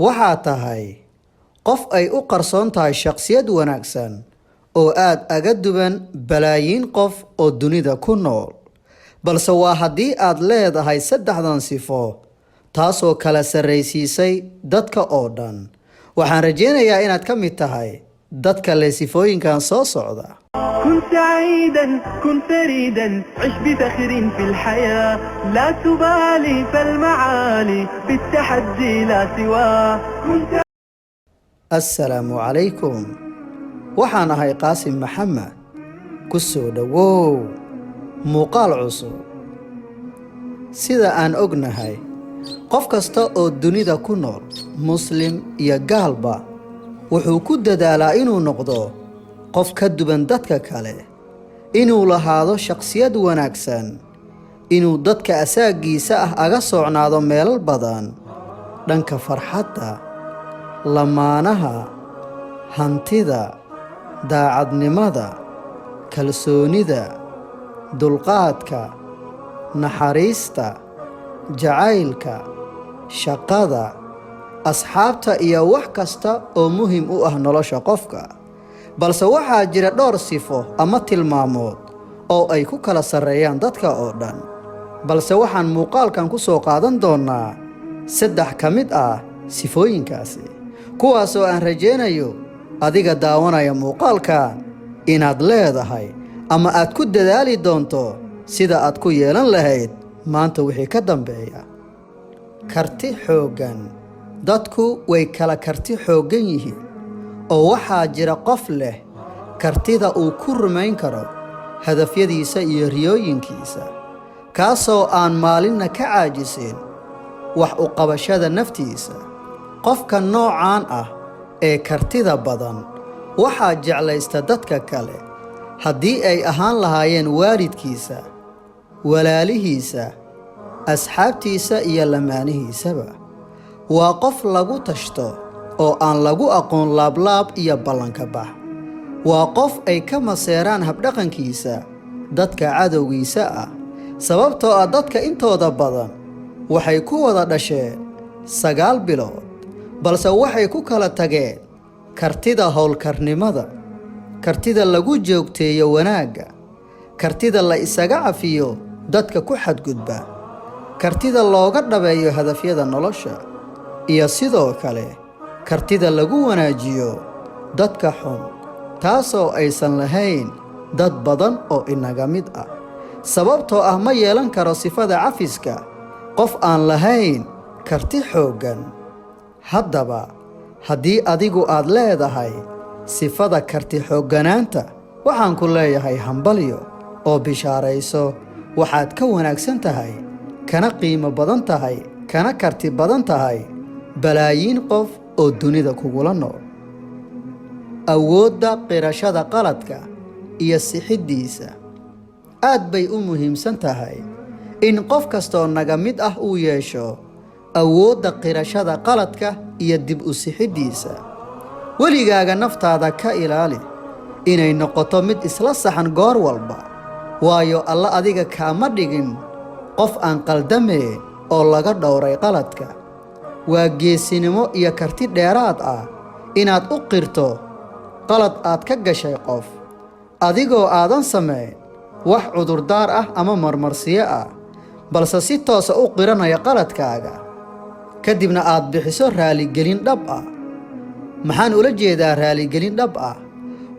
waxaa tahay qof ay u qarsoon tahay shakhsiyad wanaagsan oo aad aga duwan balaayiin qof oo dunida ku nool, balse waa haddii aad leedahay saddexdan sifo taasoo kala sarraysiisay dadka oo dhan. waxaan rajaynayaa inaad ka mid tahay dadka leh sifooyinkan soo socda. كن سعيدا كن فريدا عش بفخر في الحياة لا تبالي فالمعالي بالتحدي لا سواه assalaamu calaykum, waxaan ahay qaasim maxamed. ku soo dhowow muuqaal cusub. sida aan ognahay, qof kasta oo dunida ku nool, muslim iyo gaalba, wuxuu ku dadaalaa inuu noqdo qof ka duwan dadka kale, inuu lahaado shakhsiyad wanaagsan, inuu dadka asaagiisa ah aga socnaado meelal badan, dhanka farxadda, lamaanaha, hantida, daacadnimada, kalsoonida, dulqaadka, naxariista, jacaylka, shaqada, asxaabta iyo wax kasta oo muhiim u ah nolosha qofka. balse waxaa jira dhowr sifo ama tilmaamood oo ay ku kala sarreeyaan dadka oo dhan, balse waxaan muuqaalkan ku soo qaadan doonaa 3 ka mid ah sifooyinkaasi, kuwaasoo aan rajaynayo adiga daawanaya muuqaalkan inaad leedahay ama aad ku dadaali doonto sida aad ku yeelan lahayd maanta wixii ka dambeeya. karti xooggan. dadku way kala karti xooggan yihiin, oo waxaa jira qof leh kartida uu ku rumayn karo hadafyadiisa iyo riyooyinkiisa, kaasoo aan maalinna ka caajisin wax u qabashada naftiisa. qofka noocaan ah ee kartida badan waxaa jeclaysta dadka kale, haddii ay ahaan lahaayeen waalidkiisa, walaalihiisa, asxaabtiisa iyo lamaanihiisaba. waa qof lagu tashto oo aan lagu aqoon laablaab iyo ballanka bax. waa qof ay ka maseeraan habdhaqankiisa dadka cadowgiisa ah, sababtoo ah dadka intooda badan waxay ku wada dhasheen 9 bilood, balse waxay ku kala tageen kartida howlkarnimada, kartida lagu joogteeyo wanaagga, kartida la isaga cafiyo dadka ku xadgudba, kartida looga dhabeeyo hadafyada nolosha, iyo sidoo kale kartida lagu wanaajiyo dadka xun, taasoo aysan lahayn dad badan oo inaga mid ah. sababtoo ah ma yeelan karo sifada cafiska qof aan lahayn karti xooggan. haddaba haddii adigu aad leedahay sifada karti xoogganaanta, waxaan ku leeyahay hambalyo oo bishaarayso. waxaad ka wanaagsan tahay, kana qiimo badan tahay, kana karti badan tahay balaayiin qof oo dunida kugula nool. awoodda qirashada qaladka iyo sixiddiisa. aad bay u muhiimsan tahay in qof kastoo naga mid ah uu yeesho awoodda qirashada qaladka iyo dib u sixiddiisa. weligaaga naftaada ka ilaali inay noqoto mid isla saxan goor walba, waayo alla adiga kaama dhigin qof aan qaldamayn oo laga dhowray qaladka. waa geesinimo iyo karti dheeraad ah inaad u qirto qalad aad ka gashay qof, adigoo aadan samayn wax cudurdaar ah ama marmarsiyo ah, balse si toosa u qiranaya qaladkaaga, kadibna aad bixiso raaligelin dhab ah. maxaan ula jeedaa raaligelin dhab ah?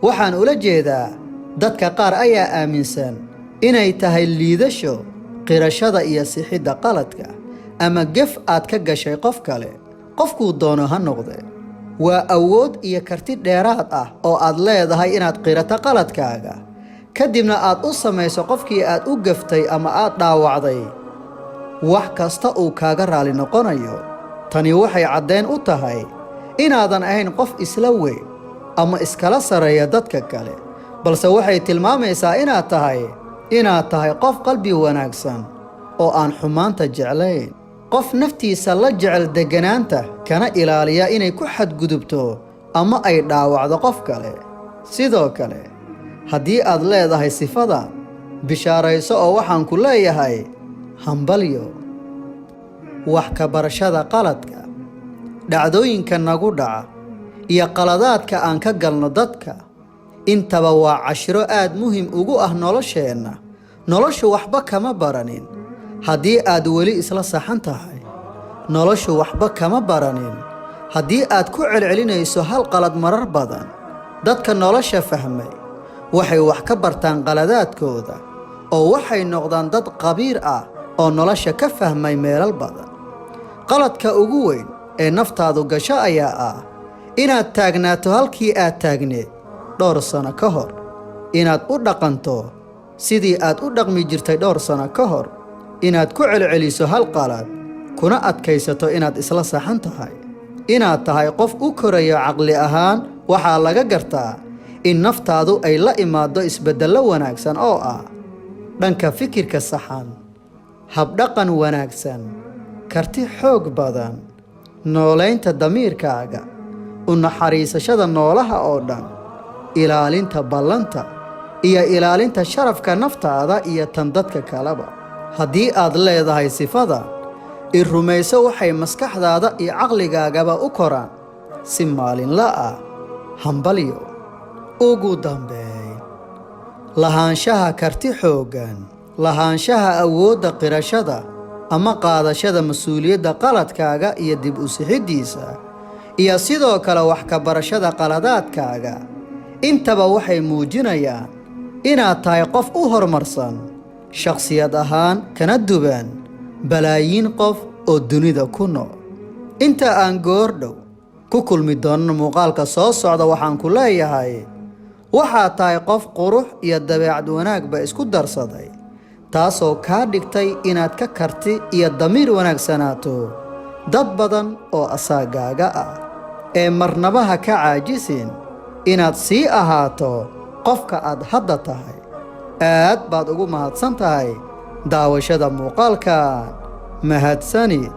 waxaan ula jeedaa dadka qaar ayaa aaminsan inay tahay liidasho qirashada iyo sixidda qaladka ama gef aad ka gashay qof kale, qofkuu doono ha noqde. waa awood iyo karti dheeraad ah oo aad leedahay inaad qirato qaladkaaga, kadibna aad u samayso qofkii aad u gaftay ama aad dhaawacday wax kasta uu kaaga raali noqonayo. tani waxay caddayn u tahay inaadan ahayn qof isla weyn ama iskala sarreeya dadka kale, balse waxay tilmaamaysaa inaad tahay qof qalbi wanaagsan oo aan xumaanta jeclayn, qof naftiisa la jecel degganaanta, kana ilaaliya inay ku xadgudubto ama ay dhaawacdo qof kale. sidoo kale haddii aad leedahay sifadan, bishaarayso oo waxaan ku leeyahay hambalyo. wax ka barashada qaladka. dhacdooyinka nagu dhaca iyo qaladaadka aan ka galno dadka intaba waa cashiro aad muhiim ugu ah nolosheenna. noloshu waxba kama baranin haddii aad weli isla saxan tahay. noloshu waxba kama baranin haddii aad ku celcelinayso hal qalad marar badan. dadka nolosha fahmay waxay wax ka bartaan qaladaadkooda oo waxay noqdaan dad qabiir ah oo nolosha ka fahmay meelal badan. qaladka ugu weyn ee naftaadu gasho ayaa ah inaad taagnaato halkii aad taagneed dhowr sano ka hor, inaad u dhaqanto sidii aad u dhaqmi jirtay dhowr sano ka hor, inaad ku celceliso hal qalad kuna adkaysato inaad isla saxan tahay. inaad tahay qof u korayo caqli ahaan waxaa laga gartaa in naftaadu ay la imaado isbeddello wanaagsan oo ah dhanka fikirka saxan, habdhaqan wanaagsan, karti xoog badan, noolaynta damiirkaaga, u naxariisashada noolaha oo dhan, ilaalinta ballanta iyo ilaalinta sharafka naftaada iyo tan dadka kaleba. haddii aad leedahay sifadan, i rumayso waxay maskaxdaada iyo caqligaagaba u koraan si maalinla ah. hambalyo. ugu dambeyn, lahaanshaha karti xooggan, lahaanshaha awoodda qirashada ama qaadashada mas-uuliyadda qaladkaaga iyo dib u sixiddiisa, iyo sidoo kale wax ka barashada qaladaadkaaga, intaba waxay muujinayaan inaad tahay qof u horumarsan shakhsiyad ahaan kana duwan balaayiin qof oo dunida ku nool. inta aan goordhow ku kulmi doono muuqaalka soo socda waxaan ku leeyahay waxaad tahay qof qurux iyo dabeecad wanaagba isku darsaday, taasoo kaa dhigtay inaad ka karti iyo damiir wanaagsanaato dad badan oo asaagaaga ah. ee marnaba ha ka caajisin inaad sii ahaato qofka aad hadda tahay. aad baad ugu mahadsan tahay daawashada muuqaalkan. mahadsanid.